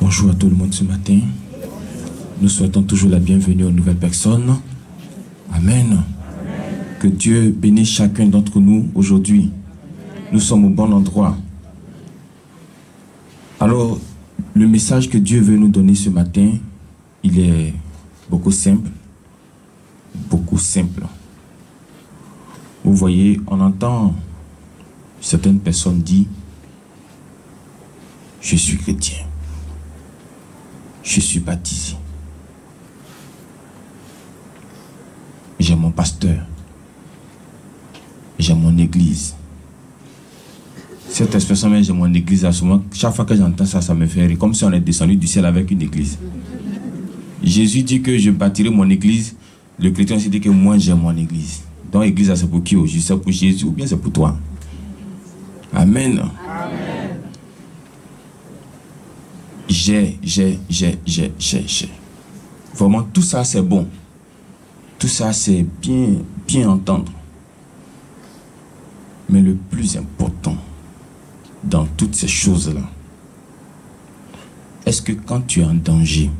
Bonjour à tout le monde ce matin. Nous souhaitons toujours la bienvenue aux nouvelles personnes. Amen. Que Dieu bénisse chacun d'entre nous aujourd'hui. Nous sommes au bon endroit. Alors, le message que Dieu veut nous donner ce matin, il est beaucoup simple. Beaucoup simple. Vous voyez, on entend certaines personnes dire « Je suis chrétien. Je suis baptisé. J'ai mon pasteur. J'ai mon église. » Cette expression, j'ai mon église, à ce moment, chaque fois que j'entends ça, ça me fait rire, comme si on est descendu du ciel avec une église. Jésus dit que je bâtirai mon église. Le chrétien s'est dit que moi j'ai mon église. Donc l'église, c'est pour qui aujourd'hui? C'est pour Jésus ou bien c'est pour toi? Amen. Amen. J'ai. Vraiment, tout ça c'est bon. Tout ça c'est bien entendre. Mais le plus important dans toutes ces choses-là, est-ce que quand tu es en danger,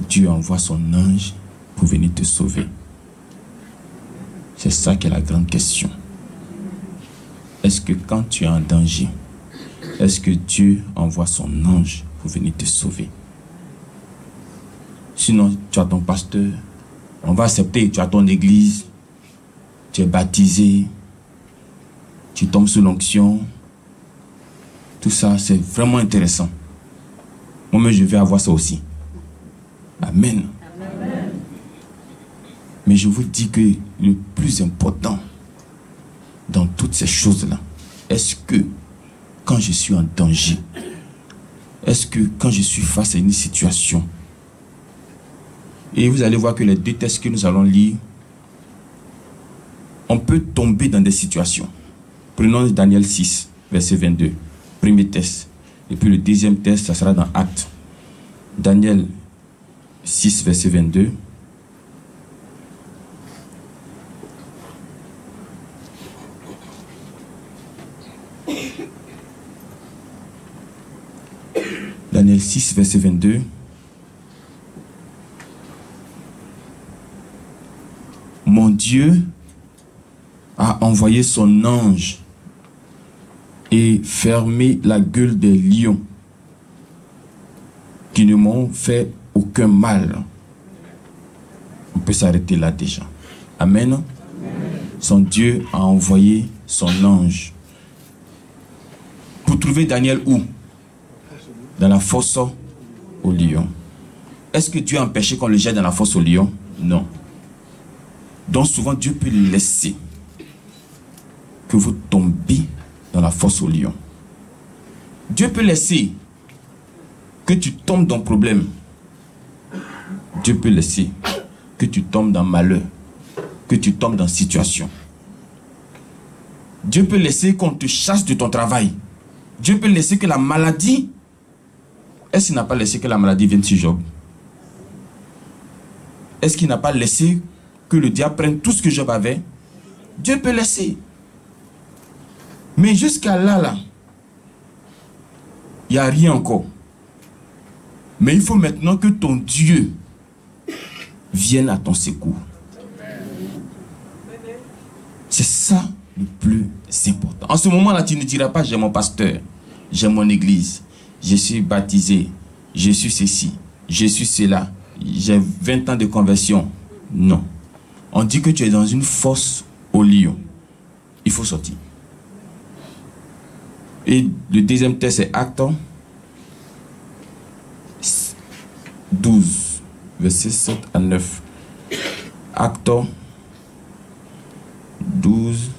Dieu envoie son ange pour venir te sauver? C'est ça qui est la grande question. Est-ce que quand tu es en danger, est-ce que Dieu envoie son ange pour venir te sauver? Sinon, tu as ton pasteur, on va accepter, tu as ton église, tu es baptisé, tu tombes sous l'onction. Tout ça, c'est vraiment intéressant. Moi-même, je vais avoir ça aussi. Amen. Amen. Mais je vous dis que le plus important dans toutes ces choses-là, est-ce que quand je suis en danger, est-ce que quand je suis face à une situation, et vous allez voir que les deux textes que nous allons lire, on peut tomber dans des situations. Prenons Daniel 6, verset 22, premier test. Et puis le deuxième test, ça sera dans Actes. Daniel 6, verset 22. Daniel 6, verset 22. Mon Dieu a envoyé son ange et fermé la gueule des lions qui ne m'ont fait aucun mal. On peut s'arrêter là déjà. Amen. Amen. Son Dieu a envoyé son ange pour trouver Daniel où? Dans la fosse au lion. Est-ce que Dieu a empêché qu'on le jette dans la fosse au lion? Non. Donc souvent Dieu peut laisser que vous tombiez dans la fosse au lion. Dieu peut laisser que tu tombes dans problème. Dieu peut laisser que tu tombes dans malheur, que tu tombes dans situation. Dieu peut laisser qu'on te chasse de ton travail. Dieu peut laisser que la maladie... Est-ce qu'il n'a pas laissé que la maladie vienne sur Job? Est-ce qu'il n'a pas laissé que le diable prenne tout ce que Job avait? Dieu peut laisser. Mais jusqu'à là, il n'y a rien encore. Mais il faut maintenant que ton Dieu vienne à ton secours. C'est ça le plus important. En ce moment-là, tu ne diras pas, j'ai mon pasteur, j'ai mon église, je suis baptisé, je suis ceci, je suis cela, j'ai 20 ans de conversion. Non. On dit que tu es dans une fosse au lion. Il faut sortir. Et le deuxième test, c'est Actes 12, verset 7 à 9. Actes 12,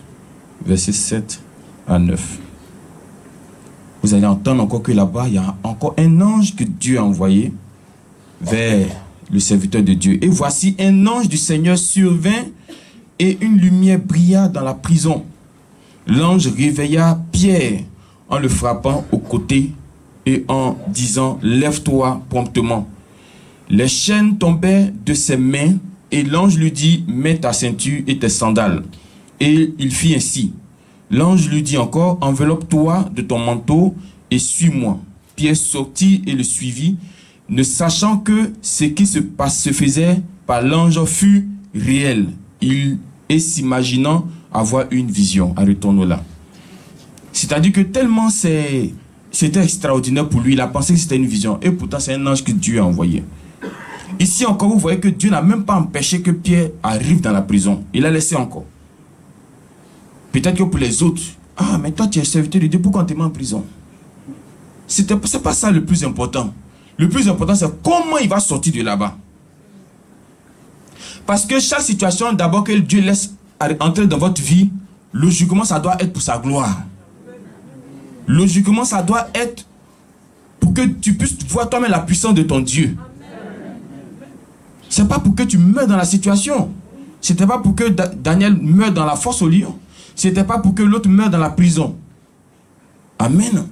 verset 7 à 9. Vous allez entendre encore que là-bas, il y a encore un ange que Dieu a envoyé vers le serviteur de Dieu. Et voici un ange du Seigneur survint et une lumière brilla dans la prison. L'ange réveilla Pierre en le frappant au côté et en disant « Lève-toi promptement ». Les chaînes tombaient de ses mains et l'ange lui dit « Mets ta ceinture et tes sandales ». Et il fit ainsi. L'ange lui dit encore, enveloppe-toi de ton manteau et suis-moi. Pierre sortit et le suivit, ne sachant que ce qui se faisait par l'ange fut réel. Et s'imaginant avoir une vision. Arrêtons-nous là. C'est-à-dire que tellement c'était extraordinaire pour lui, il a pensé que c'était une vision. Et pourtant, c'est un ange que Dieu a envoyé. Ici encore, vous voyez que Dieu n'a même pas empêché que Pierre arrive dans la prison. Il l'a laissé encore. Peut-être que pour les autres, ah, mais toi, tu es serviteur de Dieu, pourquoi on te met en prison? C'est pas ça le plus important. Le plus important, c'est comment il va sortir de là-bas. Parce que chaque situation, d'abord que Dieu laisse entrer dans votre vie, logiquement, ça doit être pour sa gloire. Logiquement, ça doit être pour que tu puisses voir toi-même la puissance de ton Dieu. C'est pas pour que tu meurs dans la situation. C'était pas pour que Daniel meure dans la fosse au lion. C'était pas pour que l'autre meure dans la prison. Amen. Amen.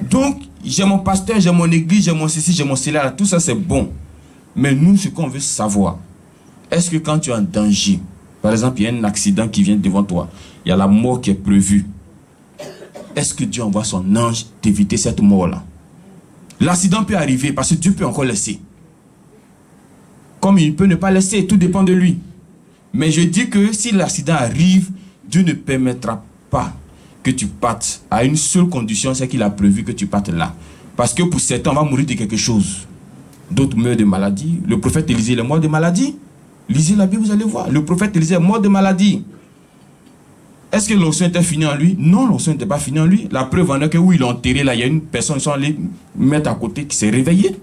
Donc, j'ai mon pasteur, j'ai mon église, j'ai mon ceci, j'ai mon cela. Tout ça, c'est bon. Mais nous, ce qu'on veut savoir, est-ce que quand tu es en danger, par exemple, il y a un accident qui vient devant toi, il y a la mort qui est prévue, est-ce que Dieu envoie son ange d'éviter cette mort-là? L'accident peut arriver parce que Dieu peut encore laisser. Comme il peut ne pas laisser, tout dépend de lui. Mais je dis que si l'accident arrive, Dieu ne permettra pas que tu partes à une seule condition, c'est qu'il a prévu que tu partes là. Parce que pour certains, on va mourir de quelque chose. D'autres meurent de maladie. Le prophète Élisée, il est mort de maladie. Lisez la Bible, vous allez voir. Le prophète Élisée est mort de maladie. Est-ce que l'onction était finie en lui? Non, l'onction n'était pas finie en lui. La preuve en est que où ils l'ont enterré, là, il y a une personne, ils sont allés mettre à côté qui s'est réveillée.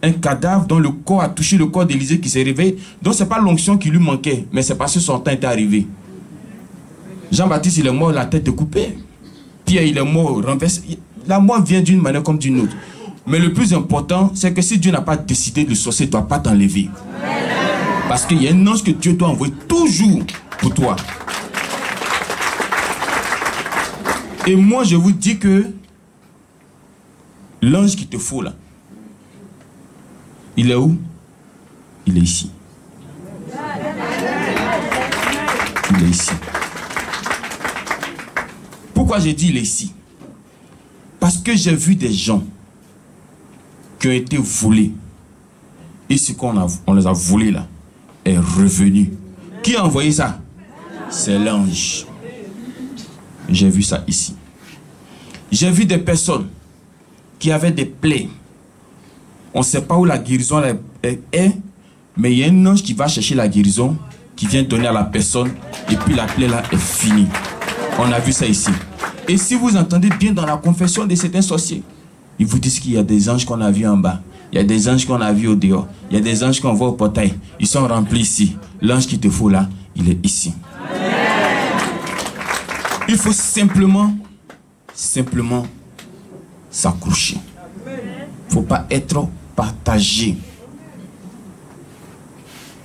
Un cadavre dont le corps a touché le corps d'Élisée qui s'est réveillé. Donc ce n'est pas l'onction qui lui manquait, mais c'est parce que son temps était arrivé. Jean-Baptiste, il est mort, la tête coupée. Pierre, il est mort, renversé. La mort vient d'une manière comme d'une autre. Mais le plus important, c'est que si Dieu n'a pas décidé de le sorcier, il ne doit pas t'enlever. Parce qu'il y a un ange que Dieu doit envoyer toujours pour toi. Et moi, je vous dis que l'ange qu'il te faut là, il est où? Il est ici. Il est ici. Pourquoi j'ai dit il est ici? Parce que j'ai vu des gens qui ont été volés. Et ce qu'on les a volés là est revenu. Qui a envoyé ça? C'est l'ange. J'ai vu ça ici. J'ai vu des personnes qui avaient des plaies. On ne sait pas où la guérison est, mais il y a un ange qui va chercher la guérison, qui vient donner à la personne, et puis la plaie là est finie. On a vu ça ici. Et si vous entendez bien dans la confession de certains sorciers, ils vous disent qu'il y a des anges qu'on a vus en bas, il y a des anges qu'on a vus au dehors, il y a des anges qu'on voit au portail. Ils sont remplis ici. L'ange qu'il te faut là, il est ici. Il faut simplement s'accrocher. Il ne faut pas être partagé.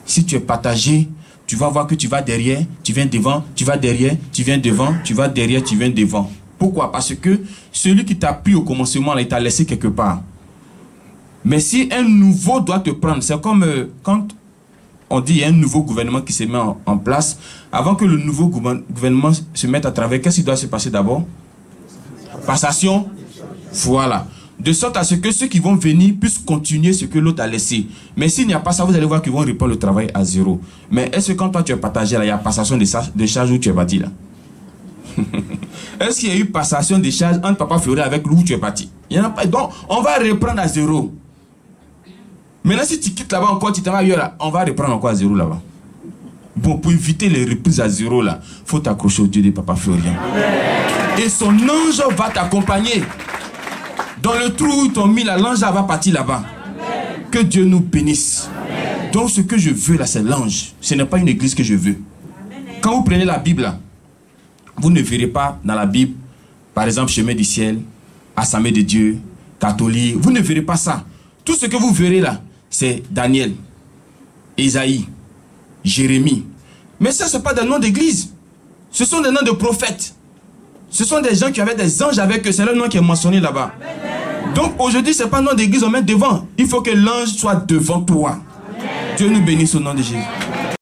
Si tu es partagé, tu vas voir que tu vas derrière, tu viens devant, tu vas derrière, tu viens devant, tu vas derrière, tu viens devant. Pourquoi? Parce que celui qui t'a pris au commencement, là, il t'a laissé quelque part. Mais si un nouveau doit te prendre, c'est comme quand on dit qu'il y a un nouveau gouvernement qui se met en place. Avant que le nouveau gouvernement se mette à travailler, qu'est-ce qui doit se passer d'abord? Passation. Voilà. De sorte à ce que ceux qui vont venir puissent continuer ce que l'autre a laissé. Mais s'il n'y a pas ça, vous allez voir qu'ils vont reprendre le travail à zéro. Mais est-ce que quand toi tu es partagé là, il y a passation de charges où tu es parti là? Est-ce qu'il y a eu passation de charges entre Papa Fleury avec où tu es parti? Il n'y en a pas. Donc on va reprendre à zéro. Maintenant si tu quittes là-bas encore, tu t'en vas ailleurs là, on va reprendre encore à zéro là-bas. Bon, pour éviter les reprises à zéro là, il faut t'accrocher au Dieu de Papa Fleury. Et son ange va t'accompagner. Dans le trou où ils t'ont mis là, l'ange va partir là-bas. Que Dieu nous bénisse. Amen. Donc ce que je veux là, c'est l'ange. Ce n'est pas une église que je veux. Amen. Quand vous prenez la Bible là, vous ne verrez pas dans la Bible, par exemple, chemin du ciel, assemblée de Dieu, catholique. Vous ne verrez pas ça. Tout ce que vous verrez là, c'est Daniel, Isaïe, Jérémie. Mais ça, ce n'est pas des noms d'église. Ce sont des noms de prophètes. Ce sont des gens qui avaient des anges avec eux. C'est le nom qui est mentionné là-bas. Donc aujourd'hui, ce n'est pas un nom d'église, on met devant. Il faut que l'ange soit devant toi. Amen. Dieu nous bénisse au nom de Jésus.